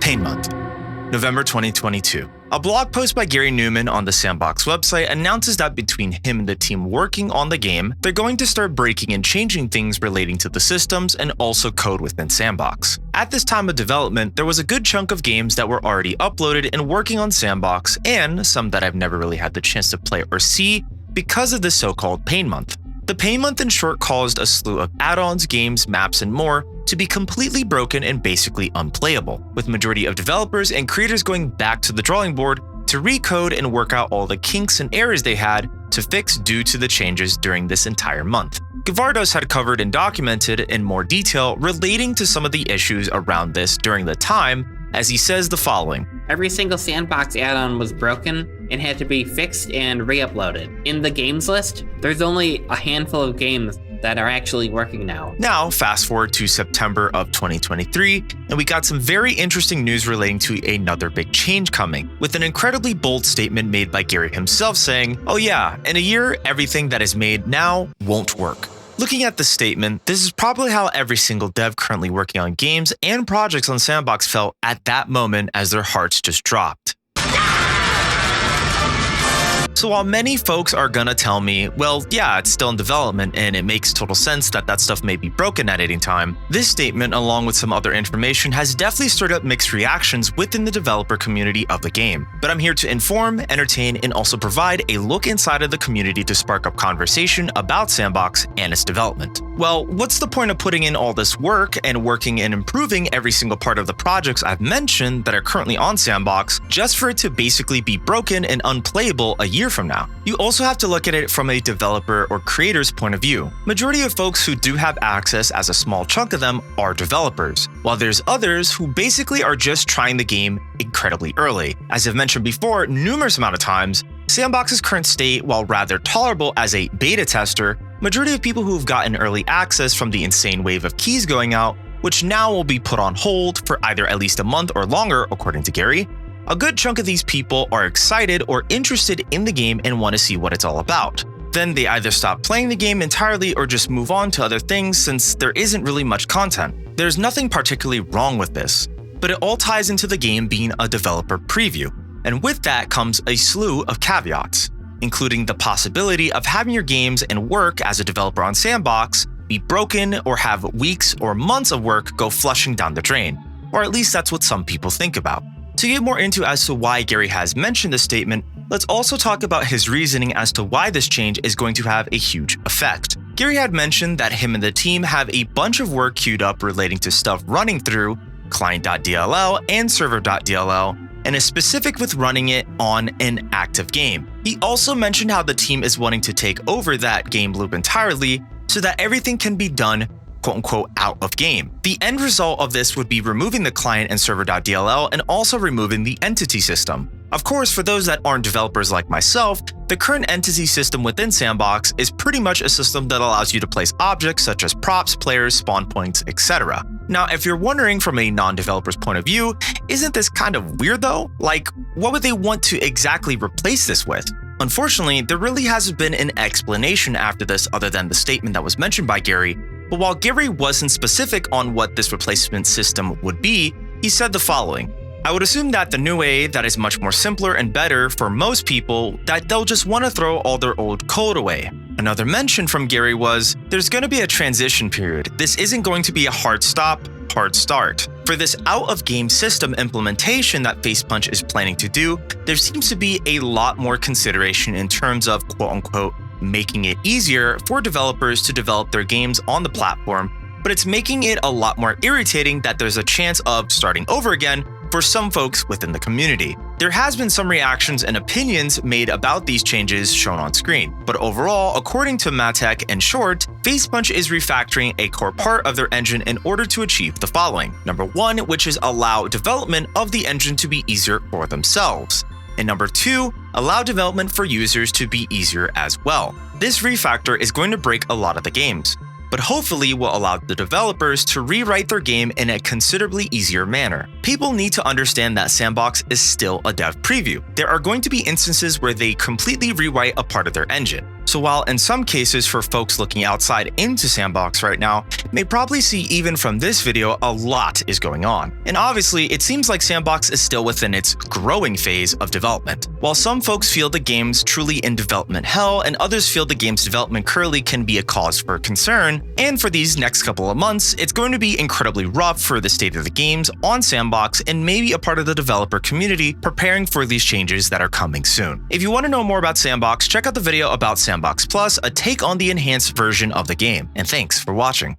Pain Month. November 2022. A blog post by Gary Newman on the S&box website announces that between him and the team working on the game, they're going to start breaking and changing things relating to the systems and also code within S&box. At this time of development, there was a good chunk of games that were already uploaded and working on S&box, and some that I've never really had the chance to play or see because of this so-called Pain Month. The Pain Month in short caused a slew of add-ons, games, maps, and more to be completely broken and basically unplayable, with majority of developers and creators going back to the drawing board to recode and work out all the kinks and errors they had to fix due to the changes during this entire month. Gavardos had covered and documented in more detail relating to some of the issues around this during the time, as he says the following. Every single S&box add-on was broken and had to be fixed and re-uploaded. In the games list, there's only a handful of games that are actually working now. Now, fast forward to September of 2023, and we got some very interesting news relating to another big change coming, with an incredibly bold statement made by Gary himself saying, "Oh yeah, in a year, everything that is made now won't work." Looking at the statement, this is probably how every single dev currently working on games and projects on S&box felt at that moment as their hearts just dropped. So while many folks are gonna tell me, well, yeah, it's still in development and it makes total sense that that stuff may be broken at any time, this statement, along with some other information, has definitely stirred up mixed reactions within the developer community of the game. But I'm here to inform, entertain, and also provide a look inside of the community to spark up conversation about S&box and its development. Well, what's the point of putting in all this work and working and improving every single part of the projects I've mentioned that are currently on S&box just for it to basically be broken and unplayable a year from now? You also have to look at it from a developer or creator's point of view. Majority of folks who do have access, as a small chunk of them, are developers, while there's others who basically are just trying the game incredibly early. As I've mentioned before numerous amount of times, S&box's current state, while rather tolerable as a beta tester, majority of people who've gotten early access from the insane wave of keys going out, which now will be put on hold for either at least a month or longer, according to Gary, a good chunk of these people are excited or interested in the game and want to see what it's all about. Then they either stop playing the game entirely or just move on to other things since there isn't really much content. There's nothing particularly wrong with this, but it all ties into the game being a developer preview, and with that comes a slew of caveats, including the possibility of having your games and work as a developer on S&box be broken or have weeks or months of work go flushing down the drain, or at least that's what some people think about. To get more into as to why Gary has mentioned this statement, let's also talk about his reasoning as to why this change is going to have a huge effect. Gary had mentioned that him and the team have a bunch of work queued up relating to stuff running through client.dll and server.dll, and is specific with running it on an active game. He also mentioned how the team is wanting to take over that game loop entirely so that everything can be done quote-unquote out of game. The end result of this would be removing the client and server.dll and also removing the entity system. Of course, for those that aren't developers like myself, the current entity system within S&box is pretty much a system that allows you to place objects such as props, players, spawn points, etc. Now, if you're wondering from a non-developer's point of view, isn't this kind of weird though? Like, what would they want to exactly replace this with? Unfortunately, there really hasn't been an explanation after this other than the statement that was mentioned by Gary. But while Gary wasn't specific on what this replacement system would be, he said the following. I would assume that the new way that is much more simpler and better for most people, that they'll just want to throw all their old code away. Another mention from Gary was, there's going to be a transition period. This isn't going to be a hard stop, hard start. For this out-of-game system implementation that Facepunch is planning to do, there seems to be a lot more consideration in terms of quote-unquote making it easier for developers to develop their games on the platform, but it's making it a lot more irritating that there's a chance of starting over again for some folks within the community. There has been some reactions and opinions made about these changes shown on screen, but overall, according to Matek and Short, Facepunch is refactoring a core part of their engine in order to achieve the following. Number 1, which is allow development of the engine to be easier for themselves. And number 2, allow development for users to be easier as well. This refactor is going to break a lot of the games, but hopefully will allow the developers to rewrite their game in a considerably easier manner. People need to understand that S&box is still a dev preview. There are going to be instances where they completely rewrite a part of their engine. So while in some cases for folks looking outside into S&box right now, may probably see even from this video a lot is going on. And obviously, it seems like S&box is still within its growing phase of development. While some folks feel the game's truly in development hell, and others feel the game's development currently can be a cause for concern, and for these next couple of months, it's going to be incredibly rough for the state of the games on S&box and maybe a part of the developer community preparing for these changes that are coming soon. If you want to know more about S&box, check out the video about S&box Plus, a take on the enhanced version of the game. And thanks for watching.